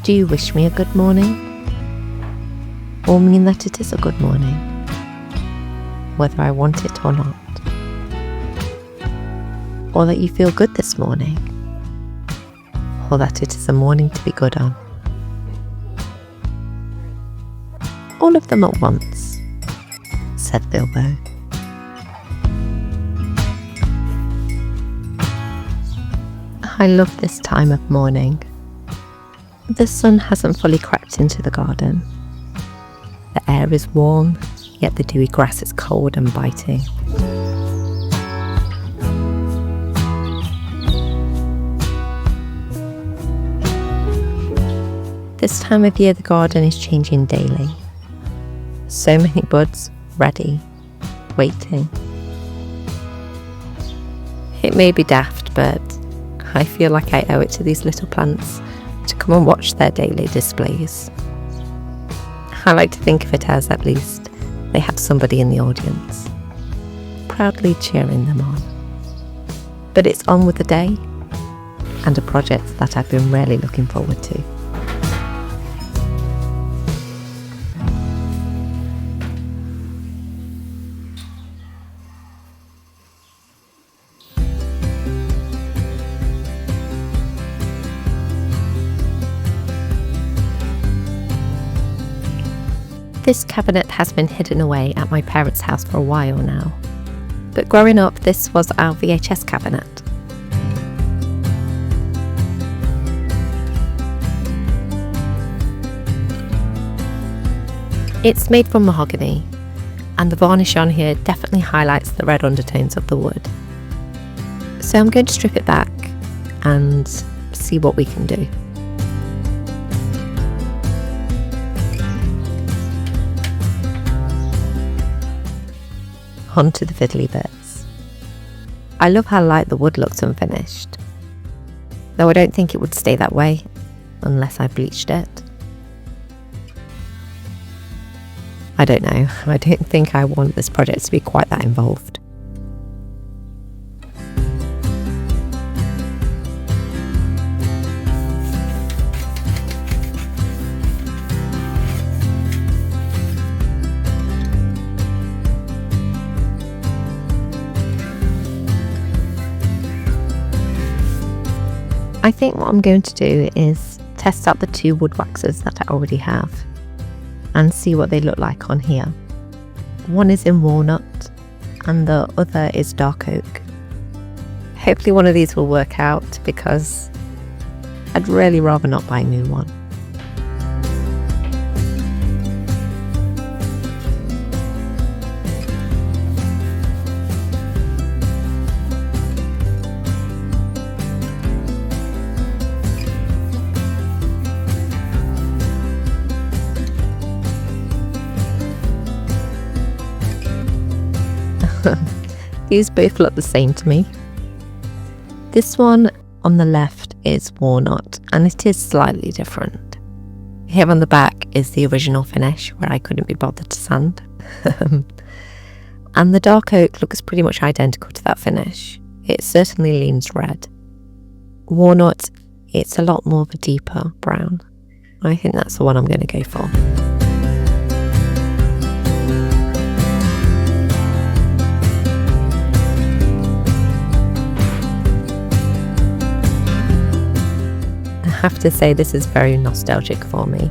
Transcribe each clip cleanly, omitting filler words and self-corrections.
Do you wish me a good morning? Or mean that it is a good morning, whether I want it or not? Or that you feel good this morning? Or that it is a morning to be good on? All of them at once, said Bilbo. I love this time of morning. The sun hasn't fully crept into the garden. The air is warm, yet the dewy grass is cold and biting. This time of year the garden is changing daily. So many buds ready, waiting. It may be daft, but I feel like I owe it to these little plants to come and watch their daily displays. I like to think of it as, at least, they have somebody in the audience, proudly cheering them on. But it's on with the day, and a project that I've been really looking forward to. This cabinet has been hidden away at my parents' house for a while now, but growing up this was our VHS cabinet. It's made from mahogany, and the varnish on here definitely highlights the red undertones of the wood. So I'm going to strip it back and see what we can do. On to the fiddly bits. I love how light the wood looks unfinished, though I don't think it would stay that way unless I bleached it. I don't know, I don't think I want this project to be quite that involved. I think what I'm going to do is test out the two wood waxes that I already have and see what they look like on here. One is in walnut and the other is dark oak. Hopefully one of these will work out because I'd really rather not buy a new one. These both look the same to me. This one on the left is walnut and it is slightly different. Here on the back is the original finish where I couldn't be bothered to sand. And the dark oak looks pretty much identical to that finish. It certainly leans red. Walnut, it's a lot more of a deeper brown. I think that's the one I'm going to go for. I have to say this is very nostalgic for me.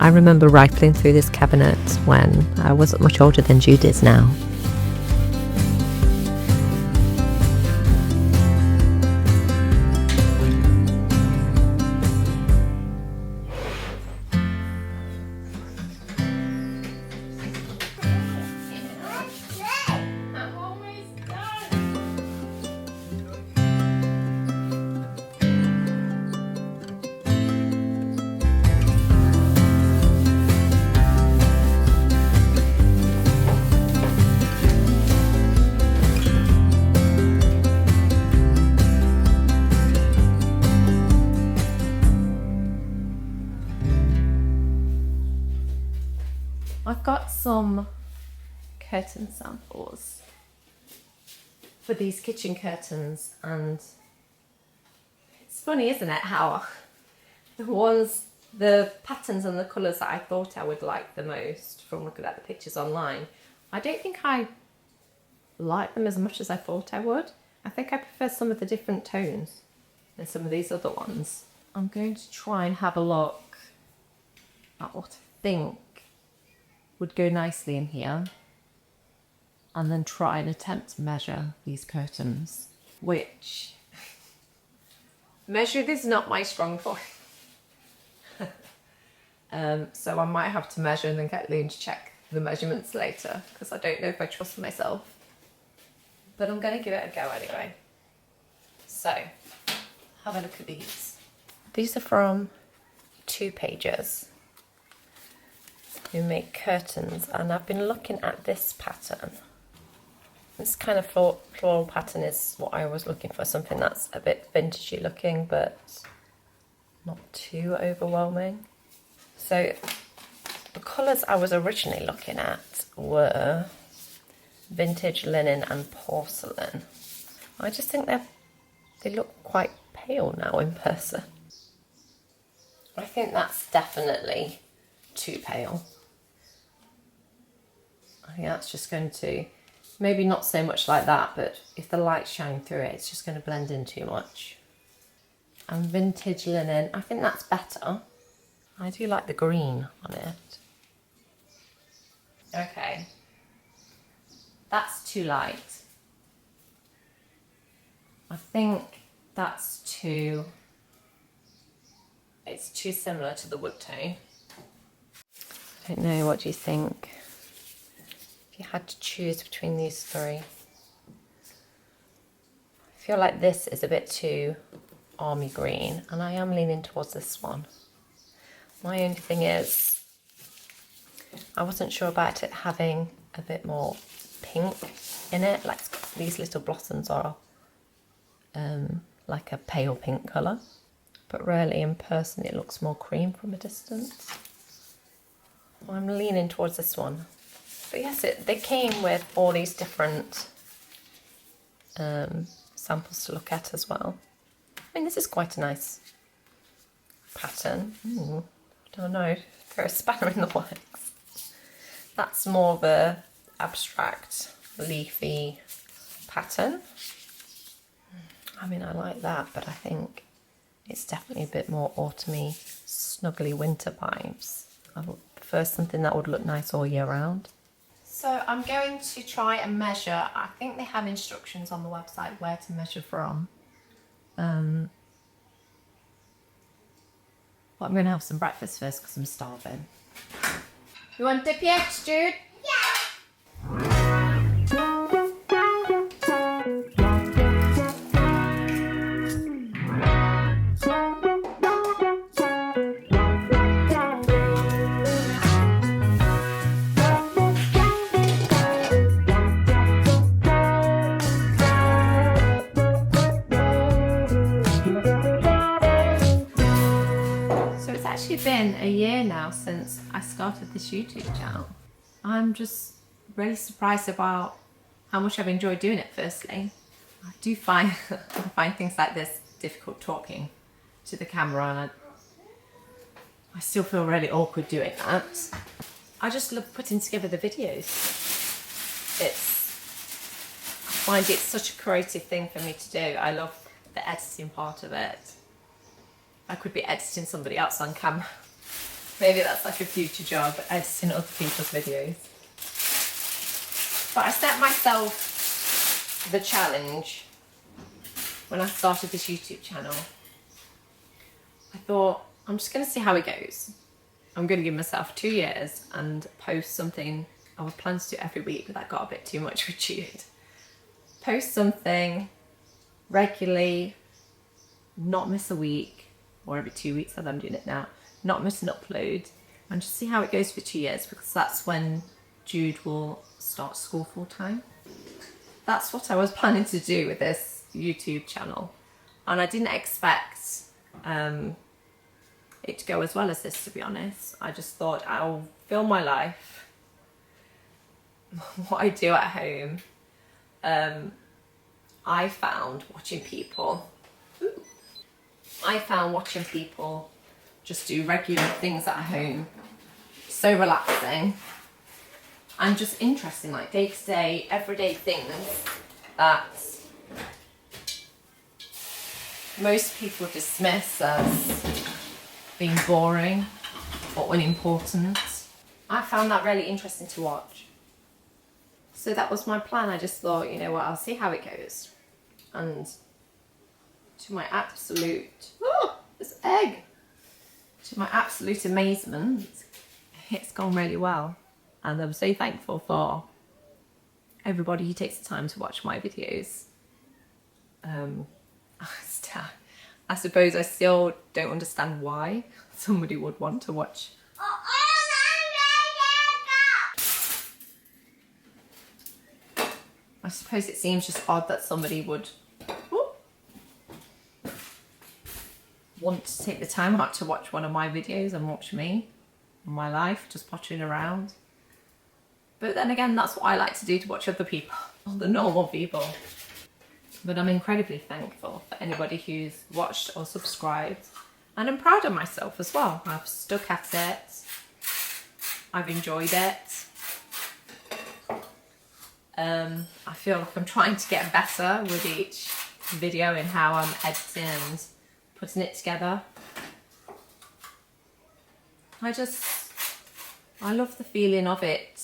I remember rifling through this cabinet when I wasn't much older than Jude is now. I've got some curtain samples for these kitchen curtains, and it's funny, isn't it, how the patterns and the colours that I thought I would like the most from looking at the pictures online, I don't think I like them as much as I thought I would. I think I prefer some of the different tones than some of these other ones. I'm going to try and have a look at what I think would go nicely in here, and then try and attempt to measure these curtains, which measuring is not my strong point. So I might have to measure and then get Liam to check the measurements later, because I don't know if I trust myself. But I'm going to give it a go anyway. So, have a look at these. These are from 2 Pages, who make curtains, and I've been looking at this pattern. This kind of floral pattern is what I was looking for, something that's a bit vintagey looking but not too overwhelming. So the colours I was originally looking at were vintage linen and porcelain. I just think they look quite pale now in person. I think that's definitely too pale. I think that's just going to, maybe not so much like that, but if the light shine through it, it's just going to blend in too much. And vintage linen, I think that's better. I do like the green on it. Okay, that's too light. I think that's it's too similar to the wood tone. I don't know, what do you think? If you had to choose between these 3. I feel like this is a bit too army green, and I am leaning towards this one. My only thing is, I wasn't sure about it having a bit more pink in it, like these little blossoms are like a pale pink colour, but really in person it looks more cream from a distance. I'm leaning towards this one. But yes, they came with all these different samples to look at as well. I mean, this is quite a nice pattern. Don't know, throw a spanner in the works. That's more of a abstract, leafy pattern. I mean, I like that, but I think it's definitely a bit more autumny, snuggly winter vibes. I would prefer something that would look nice all year round. So I'm going to try and measure. I think they have instructions on the website where to measure from. But I'm going to have some breakfast first because I'm starving. You want dip yet, Jude? Been a year now since I started this YouTube channel. I'm just really surprised about how much I've enjoyed doing it. Firstly, I do find things like this difficult, talking to the camera, and I still feel really awkward doing that. I just love putting together the videos. I find it's such a creative thing for me to do. I love the editing part of it. I could be editing somebody else on camera. Maybe that's like a future job, editing other people's videos. But I set myself the challenge when I started this YouTube channel. I thought, I'm just going to see how it goes. I'm going to give myself 2 years and post something. I was planning to do every week, but that got a bit too much for Jude. Post something regularly, not miss a week, or every 2 weeks as I'm doing it now, not miss an upload, and just see how it goes for 2 years, because that's when Jude will start school full time. That's what I was planning to do with this YouTube channel, and I didn't expect it to go as well as this, to be honest. I just thought I'll film my life, what I do at home. I found watching people just do regular things at home. So relaxing and just interesting, like day-to-day, everyday things that most people dismiss as being boring or unimportant. I found that really interesting to watch. So that was my plan. I just thought, you know what, I'll see how it goes. And to my absolute, this egg! To my absolute amazement, it's gone really well. And I'm so thankful for everybody who takes the time to watch my videos. I suppose I still don't understand why somebody would want to watch. I suppose it seems just odd that somebody would want to take the time out to watch one of my videos and watch me and my life, just pottering around. But then again, that's what I like to do, to watch other people, the normal people. But I'm incredibly thankful for anybody who's watched or subscribed. And I'm proud of myself as well. I've stuck at it. I've enjoyed it. I feel like I'm trying to get better with each video in how I'm editing and putting it together. I love the feeling of it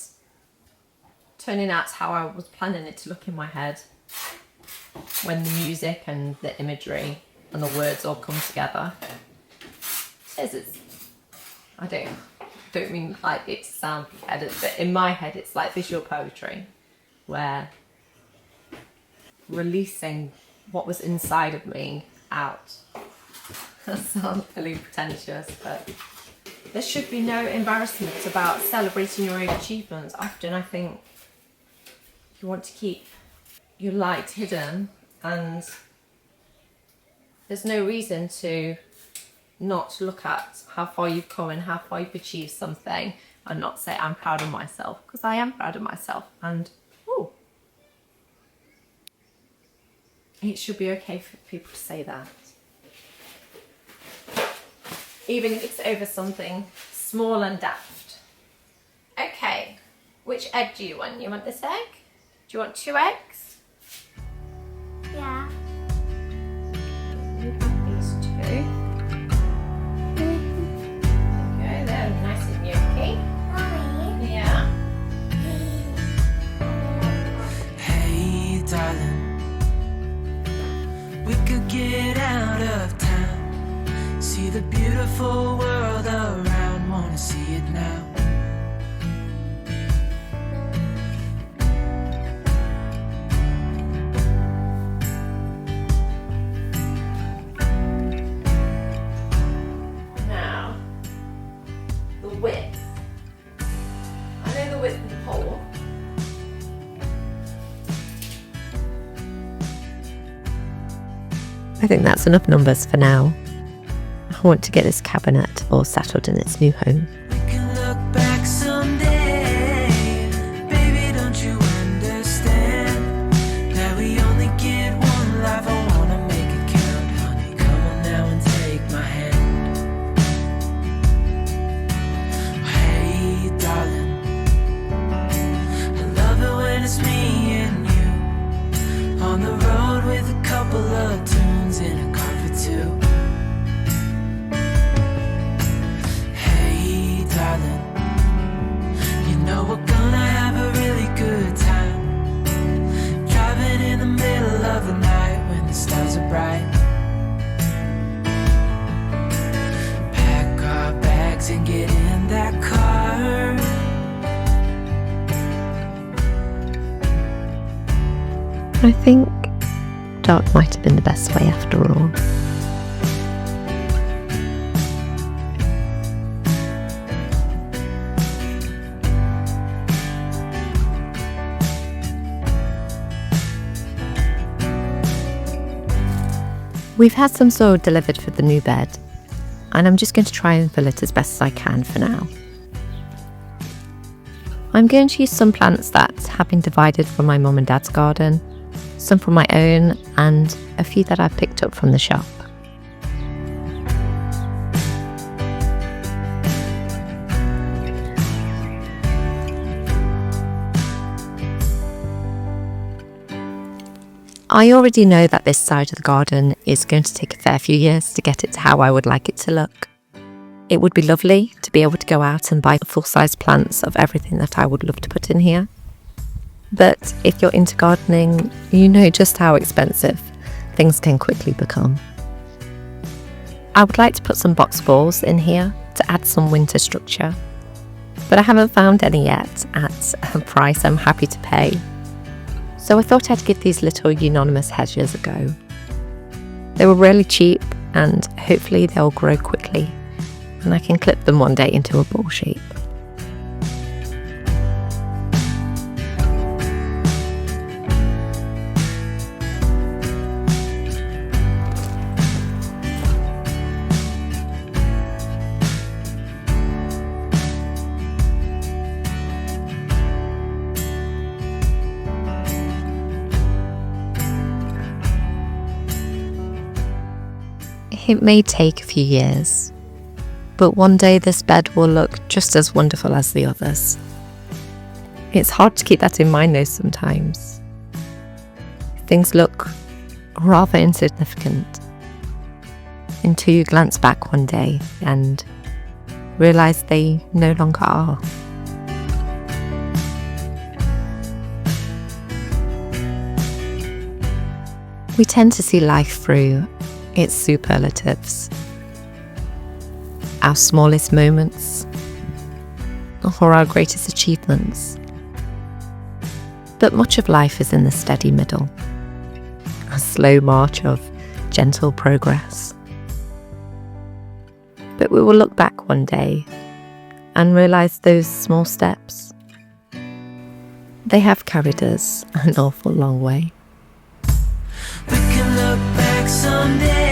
turning out how I was planning it to look in my head, when the music and the imagery and the words all come together. I don't mean like it to sound edit, but in my head it's like visual poetry, where releasing what was inside of me out. That sounds really pretentious, but there should be no embarrassment about celebrating your own achievements. Often I think you want to keep your light hidden, and there's no reason to not look at how far you've come and how far you've achieved something and not say I'm proud of myself, because I am proud of myself. And it should be okay for people to say that, even if it's over something small and daft. Okay, which egg do you want? You want this egg? Do you want 2 eggs? Yeah. You have these 2. Okay, they're nice and yolky. Mommy. Yeah. Hey, darling, we could get out of town, see the beautiful world around, wanna see it now. Now, the width. I know the width of the pole. I think that's enough numbers for now. I want to get this cabinet all settled in its new home. We can look back someday, baby, don't you understand that we only get one life? I wanna make it count, honey, come on now and take my hand. Hey, darling, I love it when it's me and you on the road with a couple of tunes in a car for 2. Darling, you know we're gonna have a really good time, driving in the middle of the night when the stars are bright. Pack our bags and get in that car. I think dark might have been the best way after all. We've had some soil delivered for the new bed, and I'm just going to try and fill it as best as I can for now. I'm going to use some plants that have been divided from my mum and dad's garden, some from my own, and a few that I've picked up from the shop. I already know that this side of the garden is going to take a fair few years to get it to how I would like it to look. It would be lovely to be able to go out and buy full-size plants of everything that I would love to put in here. But if you're into gardening, you know just how expensive things can quickly become. I would like to put some box balls in here to add some winter structure, but I haven't found any yet at a price I'm happy to pay. So I thought I'd give these little unanimous hedges a go. They were really cheap and hopefully they'll grow quickly and I can clip them one day into a ball shape. It may take a few years, but one day this bed will look just as wonderful as the others. It's hard to keep that in mind though sometimes. Things look rather insignificant until you glance back one day and realise they no longer are. We tend to see life through its superlatives, our smallest moments, or our greatest achievements. But much of life is in the steady middle, a slow march of gentle progress. But we will look back one day and realise those small steps, they have carried us an awful long way. We can look back someday.